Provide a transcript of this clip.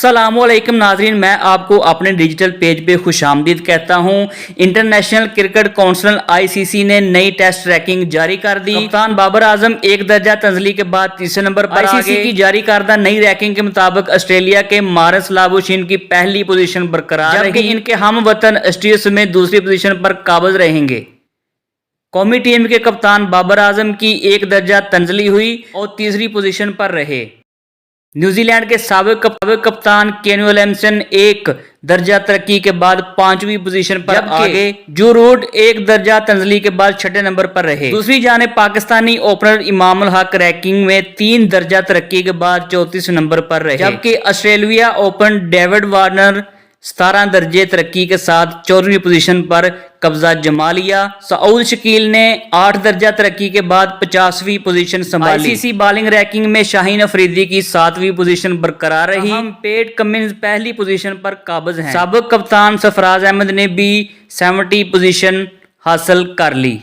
अस्सलामुअलैकुम नाज़रीन, मैं आपको अपने डिजिटल पेज पे खुशामदीद कहता हूं। इंटरनेशनल क्रिकेट काउंसिल आईसीसी ने नई टेस्ट रैंकिंग जारी कर दी। कप्तान बाबर आजम एक दर्जा तंजली के बाद तीसरे नंबर पर। आईसीसी की जारी करदा नई रैंकिंग के मुताबिक ऑस्ट्रेलिया के मारिस लाबुशैन की पहली पोजीशन बरकरार रही, जबकि इनके हम वतन ऑस्ट्रेलिया में दूसरी पोजीशन पर काबिज रहेंगे। कौमी टीम के कप्तान बाबर आजम की एक दर्जा तंजली हुई और तीसरी पोजीशन पर रहे। न्यूजीलैंड के साबिक कप्तान केन विलियमसन एक दर्जा तरक्की के बाद पांचवी पोजीशन पर आगे। जो रूट एक दर्जा तंजली के बाद छठे नंबर पर रहे। दूसरी जाने पाकिस्तानी ओपनर इमाम उल हक रैंकिंग में 3 दर्जा तरक्की के बाद 34 नंबर पर रहे, जबकि ऑस्ट्रेलिया ओपन डेविड वार्नर 17 दर्जे तरक्की के साथ 14वीं पोजीशन पर कब्जा जमा लिया। सऊद शकील ने 8 दर्जा तरक्की के बाद 50वीं पोजीशन संभाली। आईसीसी बॉलिंग रैंकिंग में शाहीन अफरीदी की 7वीं पोजीशन बरकरार रही। पेट कमिंस पहली पोजीशन पर काबिज हैं। साबिक कप्तान सरफराज अहमद ने भी 70 पोजीशन हासिल कर ली।